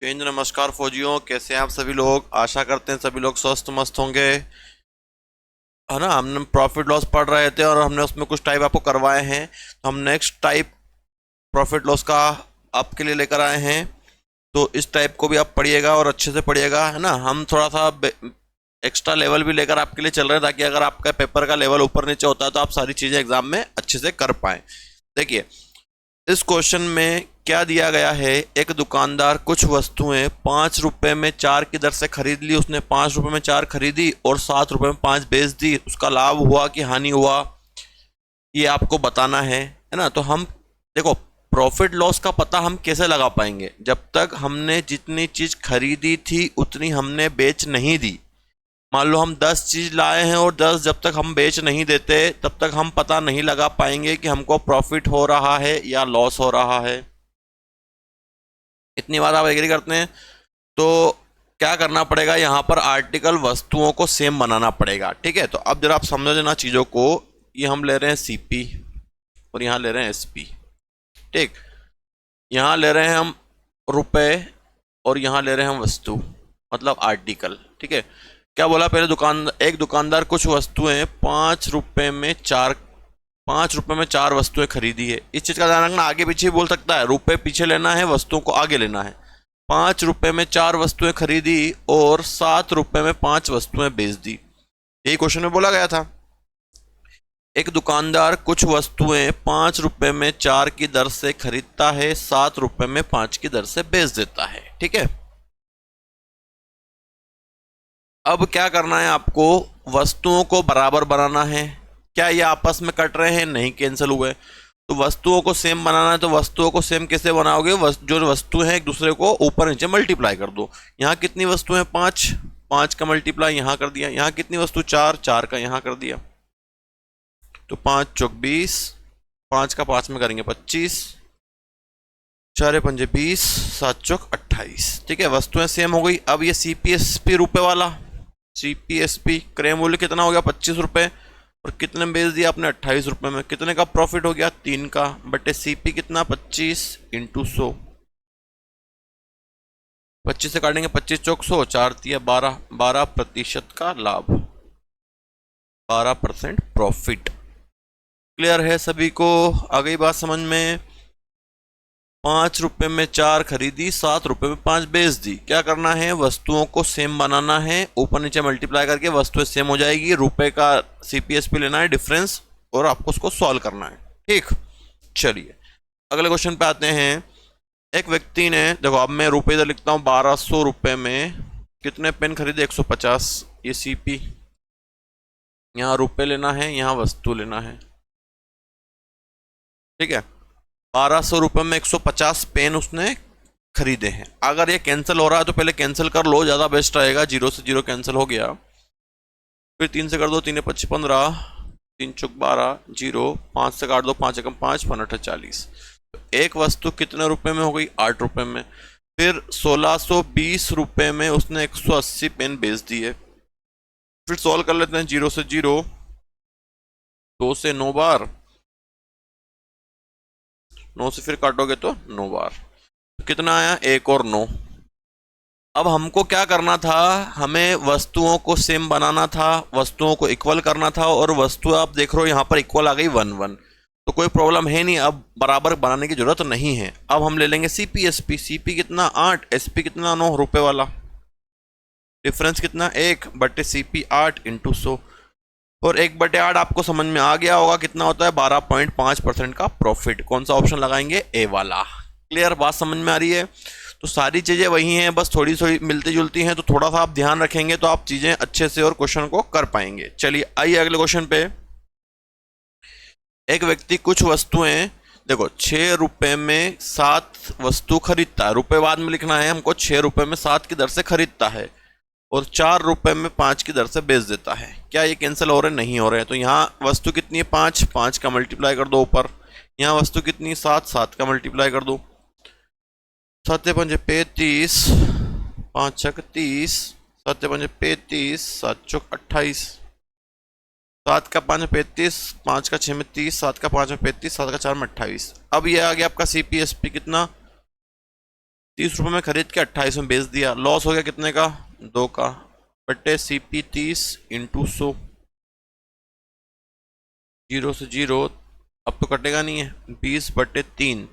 नमस्कार फौजियों, कैसे हैं आप सभी लोग। आशा करते हैं सभी लोग स्वस्थ मस्त होंगे, है ना। हमने प्रॉफिट लॉस पढ़ रहे थे और हमने उसमें कुछ टाइप आपको करवाए हैं, तो हम नेक्स्ट टाइप प्रॉफिट लॉस का आपके लिए लेकर आए हैं। तो इस टाइप को भी आप पढ़िएगा और अच्छे से पढ़िएगा, है ना। हम थोड़ा सा एक्स्ट्रा लेवल भी लेकर आपके लिए चल रहे हैं, ताकि अगर आपका पेपर का लेवल ऊपर नीचे होता है तो आप सारी चीज़ें एग्जाम में अच्छे से कर पाएँ। देखिए, इस क्वेश्चन में क्या दिया गया है। एक दुकानदार कुछ वस्तुएं 5 रुपए में 4 की दर से खरीद ली। उसने 5 रुपए में 4 खरीदी और 7 रुपए में 5 बेच दी। उसका लाभ हुआ कि हानि हुआ, ये आपको बताना है ना। तो हम देखो, प्रॉफिट लॉस का पता हम कैसे लगा पाएंगे, जब तक हमने जितनी चीज खरीदी थी उतनी हमने बेच नहीं दी। मान लो हम 10 चीज लाए हैं और 10 जब तक हम बेच नहीं देते तब तक हम पता नहीं लगा पाएंगे कि हमको प्रॉफिट हो रहा है या लॉस हो रहा है। इतनी बात आप एग्री करते हैं। तो क्या करना पड़ेगा, यहाँ पर आर्टिकल वस्तुओं को सेम बनाना पड़ेगा। ठीक है, तो अब जरा आप समझ लेना चीज़ों को। ये हम ले रहे हैं सीपी और यहाँ ले रहे हैं एसपी। ठीक, यहाँ ले रहे हैं हम रुपए और यहाँ ले रहे हैं हम वस्तु, मतलब आर्टिकल। ठीक है, क्या बोला पहले, एक दुकानदार कुछ वस्तुएं 5 रुपए में 4 वस्तुएं खरीदी है। इस चीज का ध्यान रखना, आगे पीछे बोल सकता है, रुपए पीछे लेना है, वस्तुओं को आगे लेना है। 5 रुपए में 4 वस्तुएं खरीदी और 7 रुपए में 5 वस्तुएं बेच दी, यही क्वेश्चन में बोला गया था। एक दुकानदार कुछ वस्तुएं 5 रुपए में 4 की दर से खरीदता है, 7 रुपए में 5 की दर से बेच देता है। ठीक है, अब क्या करना है आपको, वस्तुओं को बराबर बनाना है। क्या ये आपस में कट रहे हैं? नहीं, कैंसिल हुए। तो वस्तुओं को सेम बनाना है, तो वस्तुओं को सेम कैसे बनाओगे, जो वस्तु हैं एक दूसरे को ऊपर नीचे मल्टीप्लाई कर दो। यहाँ कितनी वस्तु है? 5, 5 का मल्टीप्लाई यहाँ कर दिया। यहाँ कितनी वस्तु? 4, 4 का यहाँ कर दिया। तो 5 चौक 20, 5 का 5 में करेंगे 25, 4 पंजे 20, 7 चौक 28। ठीक है, वस्तुएं सेम हो गई। अब ये सीपीएसपी रुपए वाला, सीपीएसपी क्रय मूल्य कितना हो गया? 25 रुपए। और कितने में बेच दिया आपने? 28 रुपए में। कितने का प्रॉफिट हो गया? 3 का। बटे सीपी कितना? 25 इंटू 100। 25 से काटेंगे 25 चौक 100, 4 तिया 12, 12% का लाभ, 12% प्रॉफिट। क्लियर है सभी को? आ गई बात समझ में? 5 रुपए में 4 खरीदी, 7 रुपए में 5 बेच दी। क्या करना है, वस्तुओं को सेम बनाना है, ऊपर नीचे मल्टीप्लाई करके वस्तुएं सेम हो जाएगी। रुपए का सीपीएसपी लेना है डिफरेंस, और आपको उसको सॉल्व करना है। ठीक, चलिए अगले क्वेश्चन पे आते हैं। एक व्यक्ति ने, देखो अब मैं रुपए इधर लिखता हूँ, 1200 रुपए में कितने पेन खरीदे? 150। ये सीपी, यहाँ रुपए लेना है, यहाँ वस्तु लेना है। ठीक है, 1200 रुपए में 150 पेन उसने खरीदे हैं। अगर ये कैंसिल हो रहा है तो पहले कैंसिल कर लो, ज़्यादा बेस्ट रहेगा। 0 से 0 कैंसिल हो गया, फिर 3 से कर दो, 3 25 15, 3 चौक 12, 0, 5 से काट दो, 5 एकम 5, 5 40। तो एक वस्तु कितने रुपए में हो गई? 8 रुपए में। फिर 1620 रुपए में उसने 180 पेन बेच दिए। फिर सॉल्व कर लेते हैं। 0 से 0, 2 से 9 बार, 9 से फिर काटोगे तो 9 बार। तो कितना आया? 1 और 9। अब हमको क्या करना था, हमें वस्तुओं को सेम बनाना था, वस्तुओं को इक्वल करना था। और वस्तु आप देख रहे हो यहाँ पर इक्वल आ गई 1 1, तो कोई प्रॉब्लम है नहीं। अब बराबर बनाने की जरूरत नहीं है। अब हम ले लेंगे सीपी एसपी। सीपी कितना? 8, एसपी कितना? 9 रुपए वाला। डिफरेंस कितना? 1 बटे सीपी 8 इंटू 100। और 1/8 आपको समझ में आ गया होगा कितना होता है? 12.5% का प्रॉफिट। कौन सा ऑप्शन लगाएंगे? ए वाला। क्लियर, बात समझ में आ रही है? तो सारी चीज़ें वही हैं, बस थोड़ी थोड़ी मिलती जुलती हैं। तो थोड़ा सा आप ध्यान रखेंगे तो आप चीज़ें अच्छे से और क्वेश्चन को कर पाएंगे। चलिए आइए अगले क्वेश्चन पे। एक व्यक्ति कुछ वस्तुएं, देखो 6 रुपए में 7 वस्तु खरीदता है। रुपए बाद में लिखना है हमको। 6 रुपए में 7 की दर से खरीदता है और 4 रुपए में 5 की दर से बेच देता है। क्या ये कैंसिल हो रहे? नहीं हो रहे हैं। तो यहाँ वस्तु कितनी है? 5, 5 का मल्टीप्लाई कर दो ऊपर। यहाँ वस्तु कितनी? 7, 7 का मल्टीप्लाई कर दो। 7 पंजे 35, 5 छक 30, 7 पंजे 35, 7 चौक 28, 7 का 5 में 35, 5 का 6 में 30, 7 का 5 में 35, 7 का 4 में 28। अब ये आ गया आपका सीपीएसपी कितना? 30 रुपये में खरीद के 28 में बेच दिया, लॉस हो गया कितने का? 2 का, बटे CP 30 इंटू 100, 0 से 0, अब तो कटेगा नहीं है, 20/3,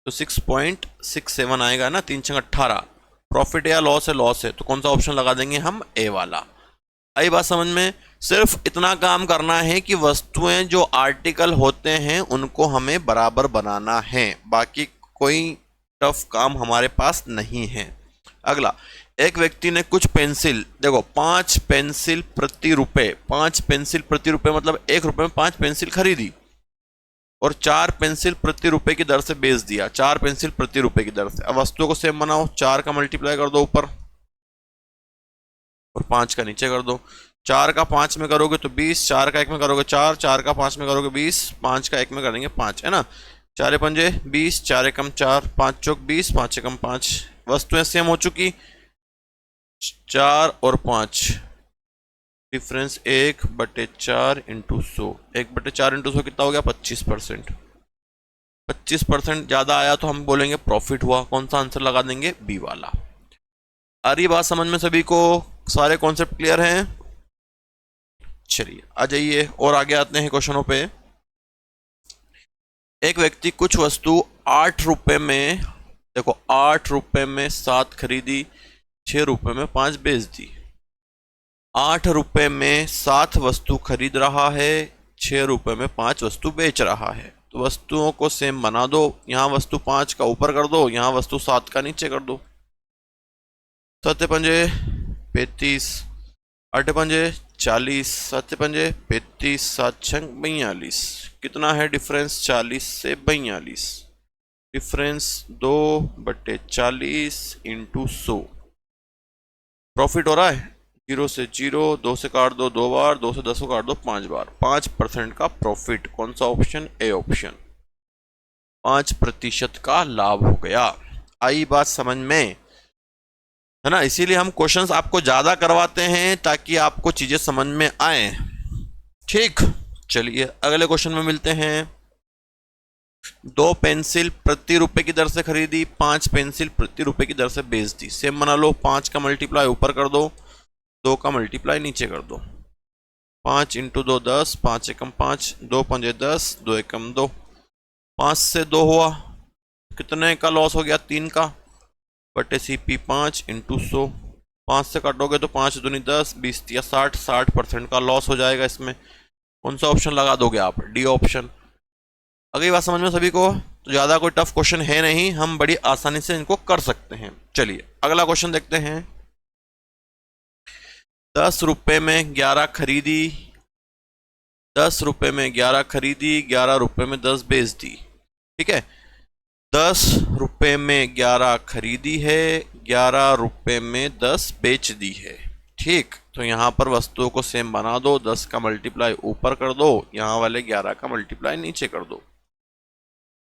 तो 6.67 आएगा ना, 3 छंग 18। प्रॉफिट या लॉस है? लॉस है, तो कौन सा ऑप्शन लगा देंगे हम? ए वाला। आई बात समझ में? सिर्फ इतना काम करना है कि वस्तुएं जो आर्टिकल होते हैं उनको हमें बराबर बनाना है, बाकी कोई टफ काम हमारे पास नहीं है। अगला, एक व्यक्ति ने कुछ पेंसिल, देखो 5 पेंसिल प्रति रुपए, 5 पेंसिल प्रति रुपए मतलब 1 रुपए में 5 पेंसिल खरीदी और 4 पेंसिल प्रति रुपए की दर से बेच दिया, 4 पेंसिल प्रति रुपए की दर से। अब वस्तुओं को सेम बनाओ, 4 का मल्टीप्लाई कर दो ऊपर और 5 का नीचे कर दो। 4 का 5 में करोगे तो 20, 4 का 1 में करोगे 4, 4 का 5 में करोगे 20, 5 का 1 में करेंगे 5, है ना। 4 पंजे 20, 4 एकम 4, 5 चौक 20, 5 एकम 5। वस्तुएं सेम हो चुकी, 4 और 5, डिफरेंस 1/4 इंटू 100, 1/4 इंटू 100 कितना हो गया? 25%। 25% ज़्यादा आया तो हम बोलेंगे प्रॉफिट हुआ। कौन सा आंसर लगा देंगे? बी वाला। आ रही बात समझ में सभी को? सारे कॉन्सेप्ट क्लियर हैं? चलिए आ जाइए और आगे आते हैं क्वेश्चनों पे। एक व्यक्ति कुछ वस्तु 8 रुपए में, देखो 8 रुपए में 7 खरीदी, 6 रुपए में 5 बेच दी। 8 रुपए में 7 वस्तु खरीद रहा है, 6 रुपए में 5 वस्तु बेच रहा है। तो वस्तुओं को सेम बना दो, यहाँ वस्तु 5 का ऊपर कर दो, यहाँ वस्तु 7 का नीचे कर दो। 7 पंजे 35, 8 पंजे 40, 7 पंजे 35, 7 छंग 42। कितना है डिफरेंस? 40 से 42, डिफरेंस 2/40 इंटू 100। प्रॉफिट हो रहा है 0 से 0, 2 से काट दो 2 बार, 2 से 10 को काट दो 5 बार, 5% का प्रॉफिट। कौन सा ऑप्शन? A option. 5% का लाभ हो गया। आई बात समझ में? है ना, इसीलिए हम क्वेश्चंस आपको ज्यादा करवाते हैं ताकि आपको चीजें समझ में आए। ठीक, चलिए अगले क्वेश्चन में मिलते हैं। 2 पेंसिल प्रति रुपए की दर से खरीदी, 5 पेंसिल प्रति रुपए की दर से बेच दी। सेम बना लो, 5 का मल्टीप्लाई ऊपर कर दो, 2 का मल्टीप्लाई नीचे कर दो। 5 इंटू 2 10, 5 एकम 5, 2 पंजे 10, 2 एकम 2, 5 से 2 हुआ, कितने का लॉस हो गया? 3 का, बटे CP 5 इंटू 100। 5 से काटोगे तो 5 दूनी 10, 20 या 60, 60% का लॉस हो जाएगा इसमें। कौन सा ऑप्शन लगा दोगे आप? D option. अगली बात समझ में सभी को? तो ज़्यादा कोई टफ क्वेश्चन है नहीं, हम बड़ी आसानी से इनको कर सकते हैं। चलिए अगला क्वेश्चन देखते हैं। 10 रुपए में 11 खरीदी, 10 रुपए में 11 खरीदी, 11 रुपए में 10 बेच दी। ठीक है, 10 रुपए में 11 खरीदी है, 11 रुपए में 10 बेच दी है। ठीक, तो यहाँ पर वस्तुओं को सेम बना दो, 10 का मल्टीप्लाई ऊपर कर दो, यहाँ वाले 11 का मल्टीप्लाई नीचे कर दो।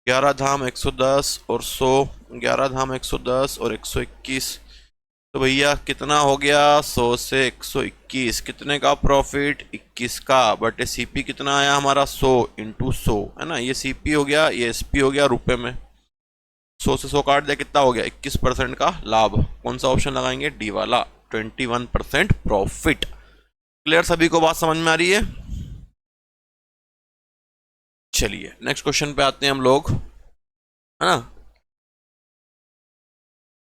11 धाम 110 और 100, 11 धाम 110 और 121, तो भैया कितना हो गया? 100 से 121, कितने का प्रॉफिट? 21 का, बटे CP कितना आया हमारा? 100 इंटू 100, है ना। ये CP हो गया, ये SP हो गया रुपए में। 100 से 100 काट दिया, कितना हो गया? 21% का लाभ। कौन सा ऑप्शन लगाएंगे? डी वाला, 21% प्रॉफिट। क्लियर सभी को? बात समझ में आ रही है? चलिए नेक्स्ट क्वेश्चन पे आते हैं हम लोग, है ना।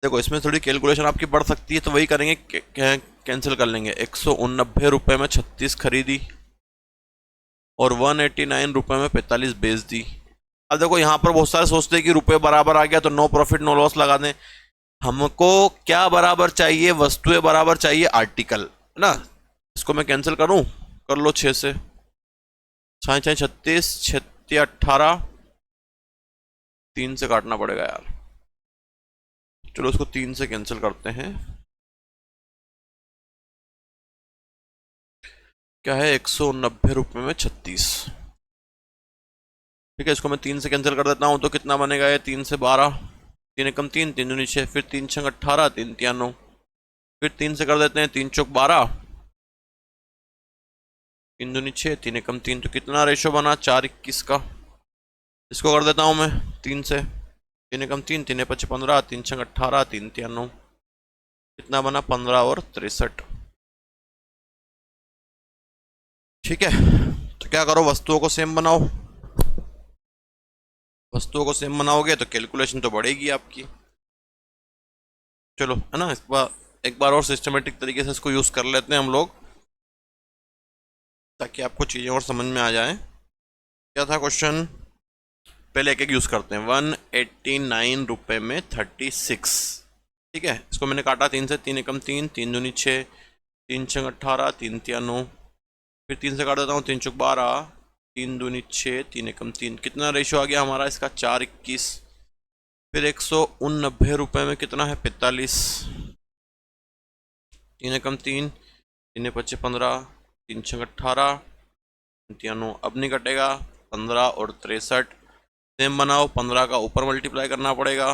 देखो इसमें थोड़ी कैलकुलेशन आपकी बढ़ सकती है, तो वही करेंगे, कैंसिल कर लेंगे। 189 रुपए में 36 खरीदी और 189 रुपए में 45 बेच दी। अब देखो यहाँ पर बहुत सारे सोचते हैं कि रुपए बराबर आ गया तो नो प्रॉफिट नो लॉस लगा दें। हमको क्या बराबर चाहिए? वस्तुएं बराबर चाहिए, आर्टिकल, है ना। इसको मैं कैंसिल करूं? कर लो 6 से, 6 6 36, 6 18, 3 से काटना पड़ेगा यार। चलो इसको 3 से कैंसिल करते हैं। क्या है? 190 रुपए में 36। ठीक है, इसको मैं 3 से कैंसिल कर देता हूं तो कितना बनेगा? ये 3 से 12, 3 एकम 3, 3 दूनी 6, फिर 3 छंग 18, 3 तिया 9, फिर 3 से कर देते हैं, 3 चौक 12, 3 दूनी 6, 3 एकम 3, तो कितना रेशो बना? 4 21 का। इसको कर देता हूं मैं 3 से, तीन एकम तीन, तीन पच्चीस 15, तीन छंग 18, तीन तिया 9, कितना बना 15 और 63। ठीक है, तो क्या करो, वस्तुओं को सेम बनाओ। वस्तुओं को सेम बनाओगे तो कैलकुलेशन तो बढ़ेगी आपकी। चलो है ना, इस बार एक बार और सिस्टमेटिक तरीके से इसको यूज कर लेते हैं हम लोग, ताकि आपको चीजें और समझ में आ जाए। क्या था क्वेश्चन, पहले एक एक यूज करते हैं। 189 रुपए में 36। ठीक है, इसको मैंने काटा तीन से, तीन एकम तीन, तीन दूनी 6, तीन छंग 18, तीन तिया 9, फिर तीन से काट देता हूँ, तीन चौक 12, तीन दूनी 6, तीन एकम तीन, कितना रेशियो आ गया हमारा इसका 421। फिर 189 रुपये में कितना है 45, तीन एकम तीन, तीन पच्चीस 15, तीन छंग 18, तिया 9, अब नहीं कटेगा, 15 और 63। सेम बनाओ, 15 का ऊपर मल्टीप्लाई करना पड़ेगा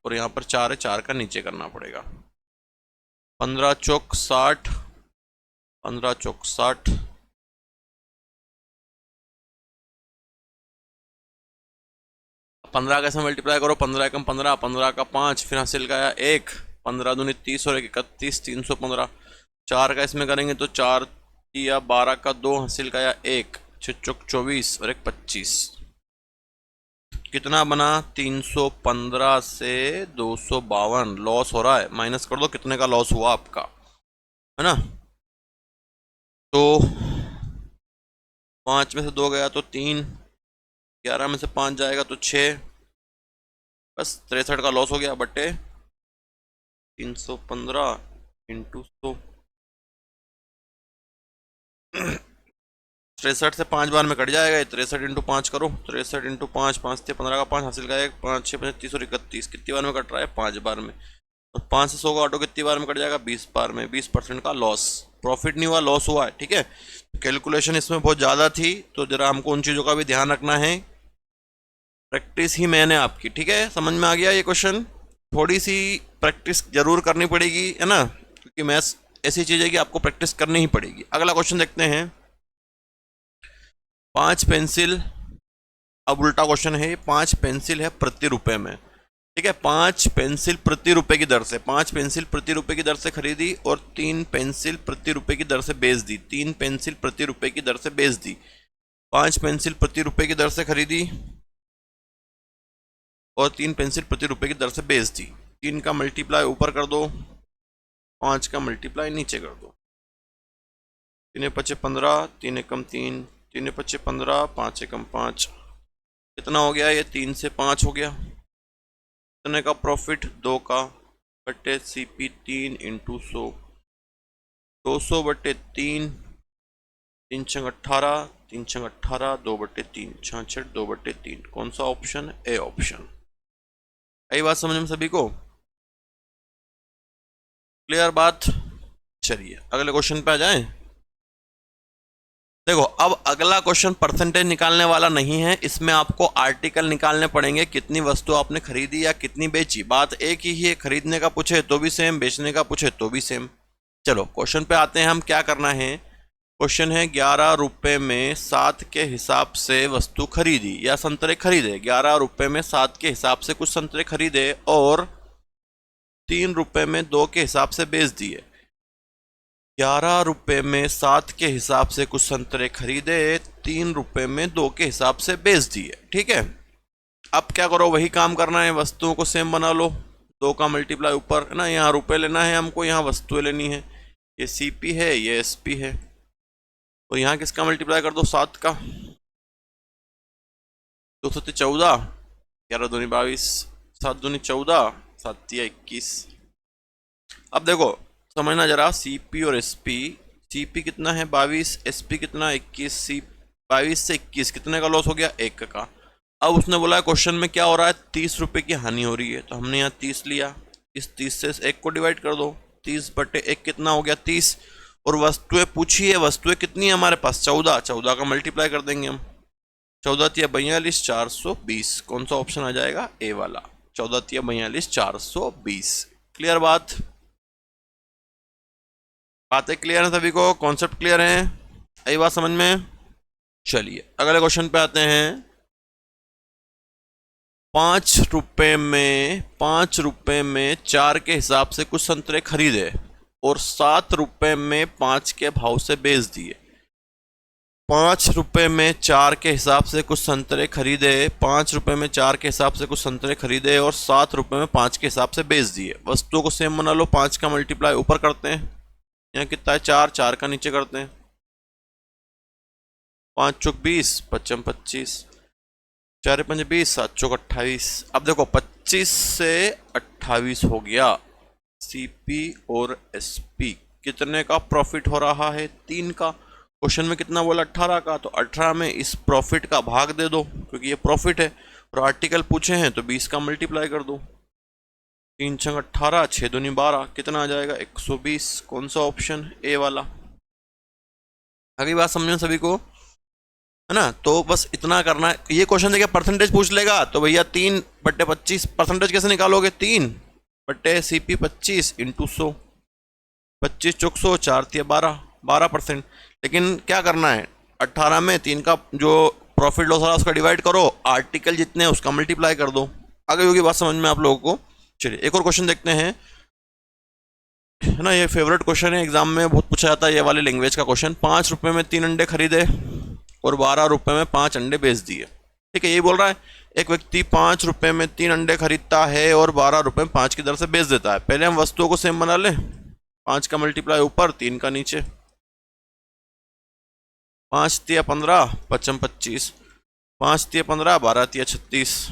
और यहाँ पर 4 है, 4 का नीचे करना पड़ेगा। 15 चौक 60, 15 चौक 60, 15 कैसे मल्टीप्लाई करो, 15 एकम 15, 15 का 5, फिर हासिल का 1, 15 दूनी 30 और 31, 315। 4 का इसमें करेंगे तो 4 या 12 का 2, हासिल का 1, 6 चौक 24 और 1 25, कितना बना 315 से 252। लॉस हो रहा है, माइनस कर दो कितने का लॉस हुआ आपका, है ना। तो 5 में से 2 गया तो 3, 11 में से 5 जाएगा तो 6, बस 63 का लॉस हो गया, बटे 315 इंटू 100। 63 से 5 बार में कट जाएगा, 63 इंटू 5 करो, 63 इंटू 5, 5 से 15 का 5 हासिल का 1, 5 6 30 और 31, कितनी बार में कट रहा है 5 बार में। और 5 से 100 का ऑटो कितनी बार में कट जाएगा 20 बार में, 20% का लॉस। प्रॉफिट नहीं हुआ, लॉस हुआ है। ठीक है, कैलकुलेशन इसमें बहुत ज़्यादा थी, तो जरा हमको उन चीज़ों का भी ध्यान रखना है। प्रैक्टिस ही मैंने आपकी, ठीक है, समझ में आ गया ये क्वेश्चन। थोड़ी सी प्रैक्टिस जरूर करनी पड़ेगी, है ना, क्योंकि मैथ्स ऐसी चीज़ है कि आपको प्रैक्टिस करनी ही पड़ेगी। अगला क्वेश्चन देखते हैं। 5 पेंसिल, अब उल्टा क्वेश्चन है, 5 पेंसिल है प्रति रुपए में। ठीक है, 5 पेंसिल प्रति रुपए की दर से, 5 पेंसिल प्रति रुपए की दर से खरीदी और 3 पेंसिल प्रति रुपए की दर से बेच दी। 3 पेंसिल प्रति रुपए की दर से बेच दी। 5 पेंसिल प्रति रुपए की दर से खरीदी और 3 पेंसिल प्रति रुपए की दर से बेच दी। 3 का मल्टीप्लाई ऊपर कर दो, 5 का मल्टीप्लाई नीचे कर दो। 3 पच्चे 15, 3 एकम 3, 3 पच्चे 15, 5 एकम 5, कितना हो गया ये 3 से 5 हो गया। कितने का प्रॉफिट 2 का, बटे CP 3 इंटू 100, 200 बटे 3, 3 छंग 18, 3 छंग 18, 2 बटे 3 66, 2 बटे 3, कौन सा ऑप्शन, ए ऑप्शन। आई बात समझ में सभी को, क्लियर बात। चलिए अगले क्वेश्चन पे आ जाएं। देखो, अब अगला क्वेश्चन परसेंटेज निकालने वाला नहीं है, इसमें आपको आर्टिकल निकालने पड़ेंगे, कितनी वस्तु आपने खरीदी या कितनी बेची। बात एक ही है, खरीदने का पूछे तो भी सेम, बेचने का पूछे तो भी सेम। चलो क्वेश्चन पे आते हैं, हम क्या करना है। क्वेश्चन है 11 रुपए में 7 के हिसाब से वस्तु खरीदी या संतरे खरीदे। 11 रुपए में 7 के हिसाब से कुछ संतरे खरीदे और 3 रुपए में 2 के हिसाब से बेच दिए। 11 रुपए में 7 के हिसाब से कुछ संतरे खरीदे, 3 रुपए में 2 के हिसाब से बेच दिए। ठीक है, अब क्या करो, वही काम करना है, वस्तुओं को सेम बना लो। 2 का मल्टीप्लाई ऊपर, है ना, यहाँ रुपए लेना है हमको, यहाँ वस्तुएं लेनी है। ये CP है, ये SP है, तो यहाँ किसका मल्टीप्लाई कर दो 7 का, 2 सत्ते 14, 11 दूनी 22, 7 दूनी 14, 7 तिया 21। अब देखो समझना जरा, CP और SP। CP कितना है 22, SP कितना 21। 22 से 21 कितने का लॉस हो गया, 1 का। अब उसने बोला क्वेश्चन में क्या हो रहा है, 30 रुपए की हानि हो रही है, तो हमने यहाँ 30 लिया। इस 30 से 1 को डिवाइड कर दो, 30 बटे 1 कितना हो गया 30। और वस्तुएं पूछी है, वस्तुएं कितनी है हमारे पास 14, 14 का मल्टीप्लाई कर देंगे हम। 14 तिया 42, 420, कौन सा ऑप्शन आ जाएगा, ए वाला। 14 तिया 42, 420। क्लियर बात, बातें क्लियर है सभी को, कॉन्सेप्ट क्लियर है, यही बात समझ में। चलिए अगले क्वेश्चन पे आते हैं। 5 रुपए में 4 के हिसाब से कुछ संतरे खरीदे और 7 रुपए में 5 के भाव से बेच दिए। 5 रुपए में 4 के हिसाब से कुछ संतरे खरीदे, 5 रुपए में 4 के हिसाब से कुछ संतरे खरीदे और 7 रुपए में 5 के हिसाब से बेच दिए। वस्तुओं को सेम बना लो, 5 का मल्टीप्लाई ऊपर करते हैं, यहाँ कितना है 4, 4 का नीचे करते हैं, 5 चौक 20, 55 25, 4 5 20, 7 चौक 28। अब देखो 25 से 28 हो गया, सीपी और एसपी कितने का प्रॉफिट हो रहा है? 3 का। क्वेश्चन में कितना बोला? 18 का, तो 18 में इस प्रॉफिट का भाग दे दो क्योंकि ये प्रॉफिट है, और आर्टिकल पूछे हैं तो 20 का मल्टीप्लाई कर दो। 3 छंग 18, 6 दूनी 12, कितना आ जाएगा? 120। कौन सा ऑप्शन? ए वाला। अगली बात समझो सभी को, है ना? तो बस इतना करना है। ये क्वेश्चन देखिए परसेंटेज पूछ लेगा तो भैया 3/25 परसेंटेज कैसे निकालोगे? 3/CP 25 इंटू 100, 25 चौक 100, 4 तिया 12, 12%। लेकिन क्या करना है? 18 में 3 का जो प्रॉफिट लॉस रहा उसका डिवाइड करो, आर्टिकल जितने हैं उसका मल्टीप्लाई कर दो। आगे होगी बात समझ में आप लोगों को। चलिए एक और क्वेश्चन देखते हैं, है ना? ये फेवरेट क्वेश्चन है, एग्जाम में बहुत पूछा जाता है ये वाले लैंग्वेज का क्वेश्चन। 5 रुपए में 3 अंडे खरीदे और 12 रुपए में 5 अंडे बेच दिए। ठीक है, यही बोल रहा है। एक व्यक्ति 5 रुपए में 3 अंडे खरीदता है और 12 रुपए में 5 की दर से बेच देता है। पहले हम वस्तुओं को सेम बना लें, 5 का मल्टीप्लाई ऊपर, 3 का नीचे, 5 तिया 15, 55 25, 5 तिया 15, 12 तिया 36।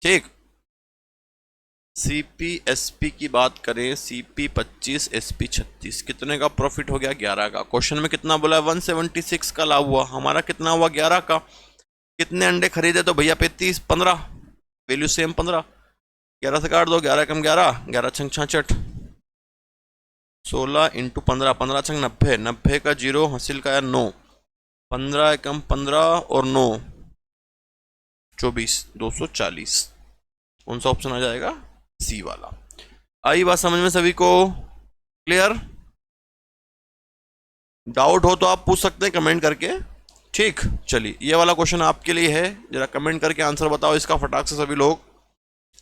ठीक, सीपी एसपी की बात करें, सीपी 25, एसपी 36, कितने का प्रॉफिट हो गया? 11 का। क्वेश्चन में कितना बोला है? 176 का लाभ हुआ, हमारा कितना हुआ? 11 का। कितने अंडे खरीदे? तो भैया 35, 15, वैल्यू सेम 15, 11 से काट दो, 11 कम 11, 11 छंग 66, 16 इंटू 15, 15 छंग 90, 90 का 0 हासिल का 9, 15 कम 15 और 9 24, 240। कौन सा ऑप्शन आ जाएगा? सी वाला। आई बात समझ में सभी को? क्लियर? डाउट हो तो आप पूछ सकते हैं कमेंट करके। ठीक, चलिए ये वाला क्वेश्चन आपके लिए है, जरा कमेंट करके आंसर बताओ इसका फटाक से सभी लोग,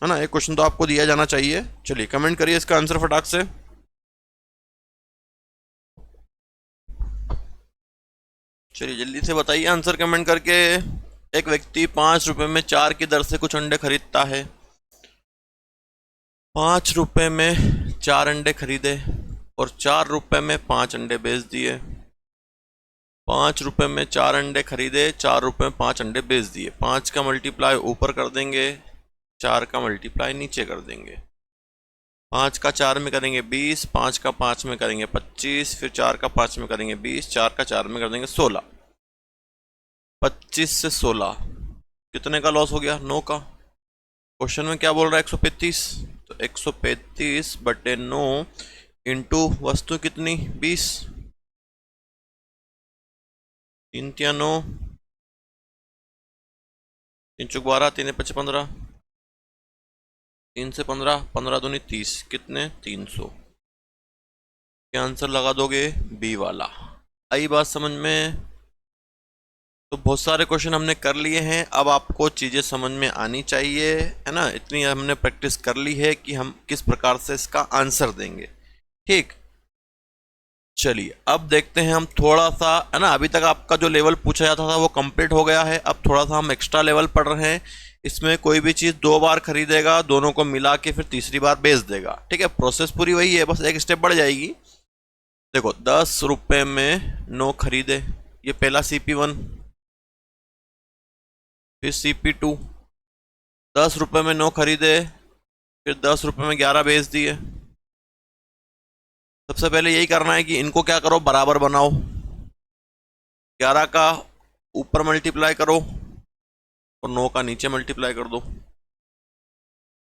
है ना? एक क्वेश्चन तो आपको दिया जाना चाहिए। चलिए कमेंट करिए इसका आंसर फटाक से। चलिए जल्दी से बताइए आंसर कमेंट करके। एक व्यक्ति 5 रुपए में 4 की दर से कुछ अंडे खरीदता है। 5 रुपए में 4 अंडे खरीदे और 4 रुपए में 5 अंडे बेच दिए। 5 रुपए में 4 अंडे खरीदे, 4 रुपए में 5 अंडे बेच दिए। 5 का मल्टीप्लाई ऊपर कर देंगे, 4 का मल्टीप्लाई नीचे कर देंगे। 5 का 4 में करेंगे 20, 5 का 5 में करेंगे 25, फिर 4 का 5 में करेंगे 20, 4 का 4 में कर देंगे 16। 25 से 16 कितने का लॉस हो गया? 9 का। क्वेश्चन में क्या बोल रहा है? 135, तो 135/9 इंटू वस्तु कितनी? 20, 3 तिया 9, 3 चौक 12, 3 5 15, 3 से 15, 15 दूनी 30, कितने? 300। क्या आंसर लगा दोगे? बी वाला। आई बात समझ में? तो बहुत सारे क्वेश्चन हमने कर लिए हैं, अब आपको चीज़ें समझ में आनी चाहिए, है ना? इतनी हमने प्रैक्टिस कर ली है कि हम किस प्रकार से इसका आंसर देंगे। ठीक, चलिए अब देखते हैं हम थोड़ा सा, है ना? अभी तक आपका जो लेवल पूछा जाता था वो कंप्लीट हो गया है। अब थोड़ा सा हम एक्स्ट्रा लेवल पढ़ रहे हैं। इसमें कोई भी चीज़ 2 बार खरीदेगा, दोनों को मिला के फिर तीसरी बार बेच देगा। ठीक है, प्रोसेस पूरी वही है, बस एक स्टेप बढ़ जाएगी। देखो 10 रुपये में 9 खरीदे, ये पहला CP1, फिर CP2। 10 रुपये में 9 खरीदे, फिर 10 रुपये में 11 बेच दिए। सबसे पहले यही करना है कि इनको क्या करो? बराबर बनाओ। 11 का ऊपर मल्टीप्लाई करो और 9 का नीचे मल्टीप्लाई कर दो।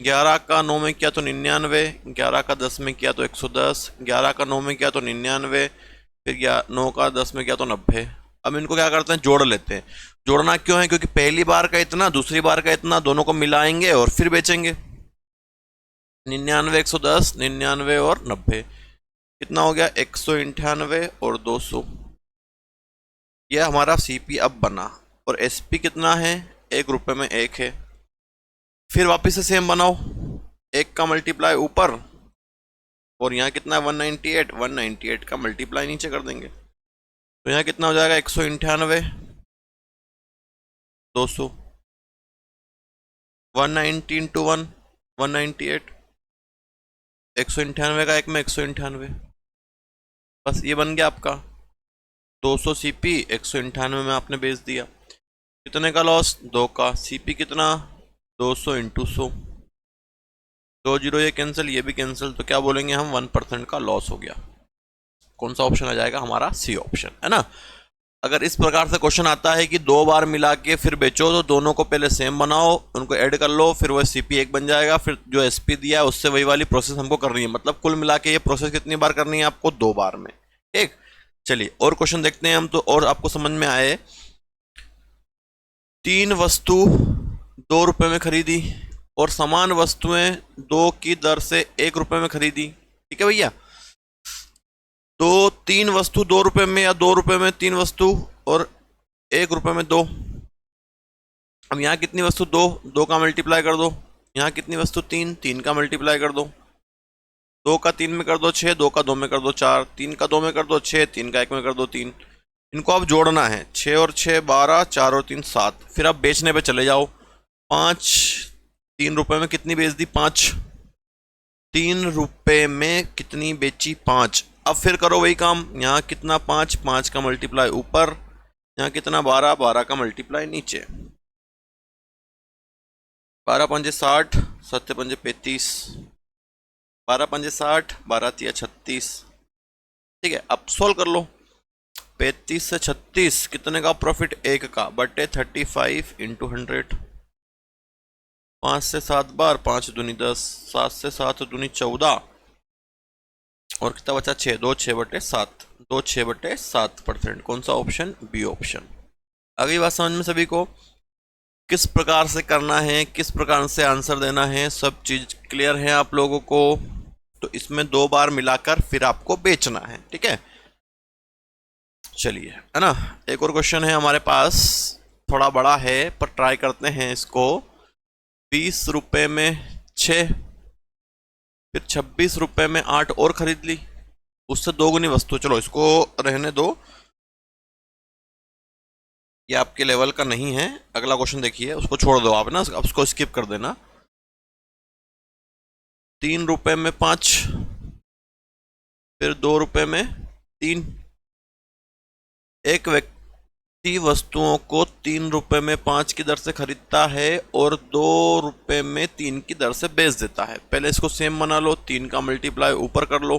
11 का 9 में किया तो 99, 11 का 10 में किया तो 110, 11 का 9 में किया तो 99, फिर 9 का 10 में किया तो 90। अब इनको क्या करते हैं? जोड़ लेते हैं। जोड़ना क्यों है? क्योंकि पहली बार का इतना, दूसरी बार का इतना, दोनों को मिलाएंगे और फिर बेचेंगे। 99, 110, 99 और 90, कितना हो गया? 198 और 200। यह हमारा CP अब बना। और SP कितना है? एक रुपये में एक है। फिर वापस से सेम बनाओ, एक का मल्टीप्लाई ऊपर और यहाँ कितना है 198, 198 का मल्टीप्लाई नीचे कर देंगे। तो यहाँ कितना हो जाएगा 198, 200, 190 इंटू 198, 198 का एक में 198, बस ये बन गया आपका 200 सीपी। 198 में आपने बेच दिया, कितने का लॉस, 2 का। सीपी कितना, 200 इंटू 100, 2 जीरो ये कैंसिल, ये भी कैंसिल, तो क्या बोलेंगे हम, 1% का लॉस हो गया। कौन सा ऑप्शन आ जाएगा हमारा, सी ऑप्शन, है ना। अगर इस प्रकार से क्वेश्चन आता है कि 2 बार मिला के फिर बेचो, तो दोनों को पहले सेम बनाओ, उनको ऐड कर लो, फिर वो सीपी एक बन जाएगा, फिर जो एसपी दिया है उससे वही वाली प्रोसेस हमको करनी है। मतलब कुल मिला के ये प्रोसेस कितनी बार करनी है आपको, 2 बार में। ठीक, चलिए और क्वेश्चन देखते हैं हम, तो और आपको समझ में आए। 3 वस्तु 2 रुपए में खरीदी और समान वस्तुएं 2 की दर से 1 रुपए में खरीदी। ठीक है भैया, तो 3 वस्तु 2 रुपए में या 2 रुपए में 3 वस्तु और 1 रुपए में 2। अब यहाँ कितनी वस्तु, 2, 2 का मल्टीप्लाई कर दो। यहाँ कितनी वस्तु, 3, 3 का मल्टीप्लाई कर दो। 2 का 3 में कर दो 6, 2 का 2 में कर दो 4, 3 का 2 में कर दो 6, 3 का 1 में कर दो 3। इनको अब जोड़ना है, 6 और 6 12, 4 और 3 7। फिर आप बेचने पे चले जाओ। 5, 3 रुपए में कितनी बेच दी, 5। 3 रुपए में कितनी बेची, 5। अब फिर करो वही काम, यहाँ कितना 5, 5 का मल्टीप्लाई ऊपर, यहाँ कितना 12, 12 का मल्टीप्लाई नीचे। 12 पंजे 60, 7 पंजे 35, 12 पंजे 60, 12 तिया 36। ठीक है, अब सोल्व कर लो। 35 से 36 कितने का प्रॉफिट, 1 का, बटे 35 इंटू 100। 5 से 7 बार, 5 दूनी 10, 7 से 7 दूनी 14 और कितना बचा 6, 2 6 बटे 7, 2 6 बटे 7%। कौन सा ऑप्शन, बी ऑप्शन। अगली बात समझ में सभी को, किस प्रकार से करना है, किस प्रकार से आंसर देना है, सब चीज क्लियर है आप लोगों को। तो इसमें 2 बार मिलाकर फिर आपको बेचना है। ठीक है, चलिए, है ना। एक और क्वेश्चन है हमारे पास, थोड़ा बड़ा है पर ट्राई करते हैं इसको। 20 रुपए में 6, फिर 26 रुपए में 8 और खरीद ली, उससे 2 गुनी वस्तु। चलो इसको रहने दो, ये आपके लेवल का नहीं है। अगला क्वेश्चन देखिए, उसको छोड़ दो आप ना, अब उसको स्किप कर देना। 3 रुपए में 5, फिर 2 रुपए में 3। एक व्यक्ति वस्तुओं को 3 रुपए में 5 की दर से खरीदता है और 2 रुपए में 3 की दर से बेच देता है। पहले इसको सेम बना लो, 3 का मल्टीप्लाई ऊपर कर लो,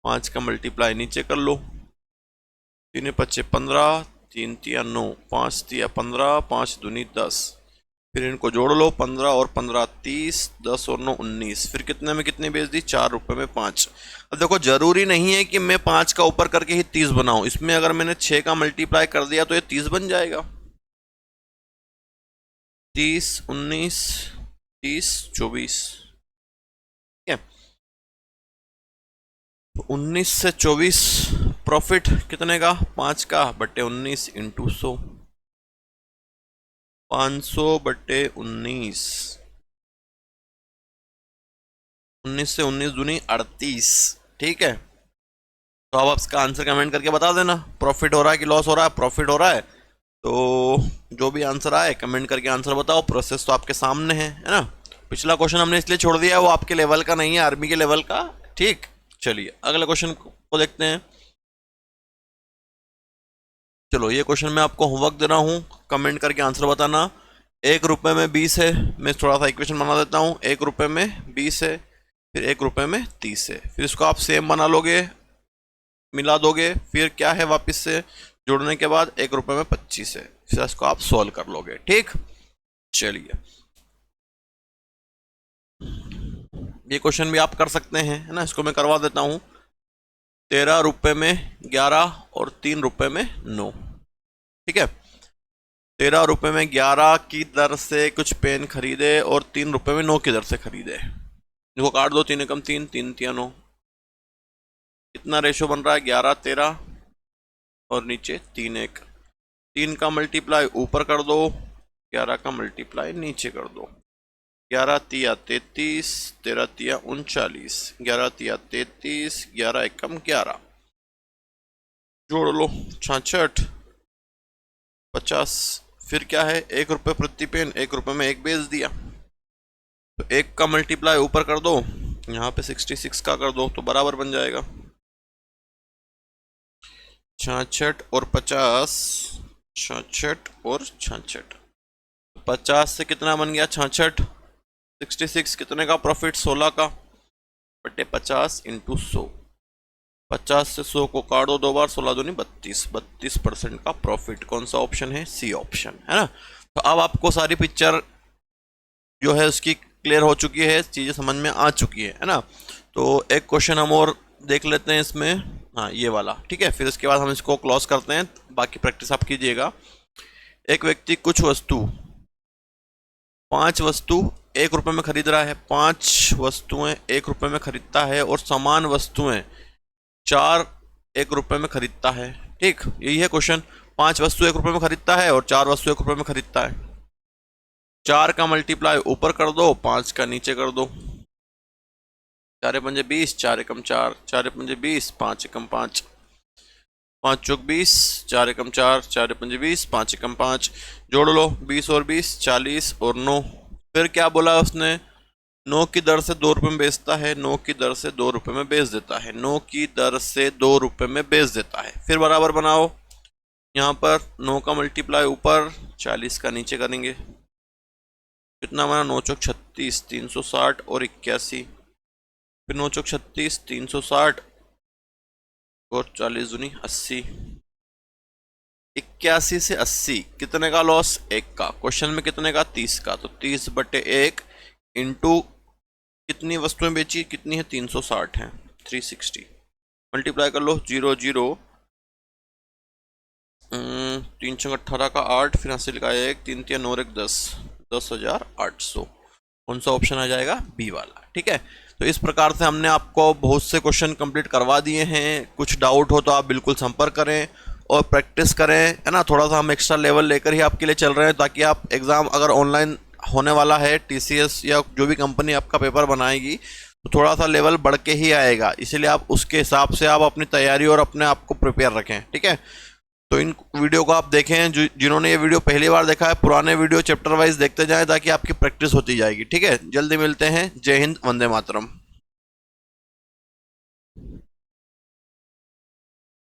5 का मल्टीप्लाई नीचे कर लो। 3 पच्चे 15, 3 तिया 9, 5 तिया 15, 5 दूनी 10। फिर इनको जोड़ लो, 15 और 15 30, 10 और 9 19। फिर कितने में कितनी बेच दी, 4 रुपए में 5। अब देखो जरूरी नहीं है कि मैं 5 का ऊपर करके ही 30 बनाऊं, इसमें अगर मैंने 6 का मल्टीप्लाई कर दिया तो ये 30 बन जाएगा। 30 19 30 24। ठीक है, 19 से 24 प्रॉफिट कितने का, 5 का, बटे 19 इंटू 100, 500 बटे 19। 19 से 19 दूनी 38। ठीक है, तो अब आप इसका आंसर कमेंट करके बता देना, प्रॉफिट हो रहा है कि लॉस हो रहा है। प्रॉफिट हो रहा है, तो जो भी आंसर आए कमेंट करके आंसर बताओ। प्रोसेस तो आपके सामने है ना। पिछला क्वेश्चन हमने इसलिए छोड़ दिया है, वो आपके लेवल का नहीं है, आर्मी के लेवल का। ठीक, चलिए अगले क्वेश्चन को देखते हैं। चलो ये क्वेश्चन मैं आपको होमवर्क दे रहा हूँ, कमेंट करके आंसर बताना। 1 रुपए में 20 है, मैं थोड़ा सा इक्वेशन बना देता हूँ। 1 रुपए में 20 है, फिर 1 रुपए में 30 है, फिर इसको आप सेम बना लोगे, मिला दोगे, फिर क्या है वापस से जोड़ने के बाद 1 रुपए में 25 है, फिर इसको आप सॉल्व कर लोगे। ठीक, चलिए ये क्वेश्चन भी आप कर सकते हैं, है ना। इसको मैं करवा देता हूँ। 13 रुपए में 11 और 3 रुपए में 9। ठीक है, 13 रुपए में 11 की दर से कुछ पेन खरीदे और 3 रुपए में 9 की दर से खरीदे। इनको काट दो, 3 एकम 3, 3 तिया 9। कितना रेशो बन रहा है, 11 13 और नीचे 3 1। 3 का मल्टीप्लाई ऊपर कर दो, 11 का मल्टीप्लाई नीचे कर दो। 11 तिया 33, 13 तिया 39, 11 तिया 33, 11 एकम 11, जोड़ लो 66, 50। फिर क्या है, 1 रुपये प्रति पेन, 1 रुपये में 1 बेच दिया, तो 1 का मल्टीप्लाई ऊपर कर दो, यहाँ पे 66 का कर दो तो बराबर बन जाएगा। 66 और 50, 66 और 66, 50 से कितना बन गया 66, 66 कितने का प्रॉफिट 16 का, बटे 50 इंटू 100, 50 से 100 को काट दो 2 बार, 16 दूनी 32, 32% का प्रॉफिट। कौन सा ऑप्शन है, सी ऑप्शन है ना। तो अब आपको सारी पिक्चर जो है उसकी क्लियर हो चुकी है, चीज़ें समझ में आ चुकी है ना। तो एक क्वेश्चन हम और देख लेते हैं इसमें, हाँ ये वाला, ठीक है। फिर इसके बाद हम इसको क्लोज करते हैं, बाकी प्रैक्टिस आप कीजिएगा। एक व्यक्ति कुछ वस्तु, 5 वस्तु 1 रुपये में खरीद रहा है, 5 वस्तुएं 1 रुपये में खरीदता है और समान वस्तुएं 4 1 रुपये में खरीदता है, ठीक। यही है क्वेश्चन, 5 वस्तु 1 रुपये में खरीदता है और 4 वस्तु 1 रुपये में खरीदता है। 4 का मल्टीप्लाई ऊपर कर दो, 5 का नीचे कर दो। 4 पंजे 20, 4 एकम 4, 4 पंजे 20, 5 एकम 5, 5 चौक 20, 4 एकम 4, 4 पंजे 20, 5 एकम 5, जोड़ लो 20 और 20, 40 और 9। फिर क्या बोला उसने, 9 की दर से 2 रुपये में बेचता है, 9 की दर से 2 रुपये में बेच देता है, 9 की दर से 2 रुपये में बेच देता है। फिर बराबर बनाओ, यहाँ पर 9 का मल्टीप्लाई ऊपर, 40 का नीचे करेंगे, कितना बना 9 चौक 36, 360 और 81, फिर 9 चौक 36, 360 और 40 दूनी 80, 81 से 80 कितने का लॉस, 1 का। क्वेश्चन में कितने का, 30 का, तो 30 बटे 1 इंटू कितनी वस्तुएं बेची, कितनी है 360 है, 360 मल्टीप्लाई कर लो, 0 0 3 छंग 18 का 8, फिर 80 का 1, 3 3 9 1 10, 10,800। कौन सा ऑप्शन आ जाएगा, बी वाला, ठीक है। तो इस प्रकार से हमने आपको बहुत से क्वेश्चन कंप्लीट करवा दिए हैं। कुछ डाउट हो तो आप बिल्कुल संपर्क करें और प्रैक्टिस करें, है ना। थोड़ा सा हम एक्स्ट्रा लेवल लेकर ही आपके लिए चल रहे हैं, ताकि आप एग्ज़ाम अगर ऑनलाइन होने वाला है, TCS या जो भी कंपनी आपका पेपर बनाएगी, तो थोड़ा सा लेवल बढ़ के ही आएगा। इसीलिए आप उसके हिसाब से आप अपनी तैयारी और अपने आप को प्रिपेयर रखें, ठीक है। तो इन वीडियो को आप देखें, जिन्होंने ये वीडियो पहली बार देखा है, पुराने वीडियो चैप्टर वाइज देखते जाएं, ताकि आपकी प्रैक्टिस होती जाएगी, ठीक है। जल्दी मिलते हैं, जय हिंद, वंदे मातरम।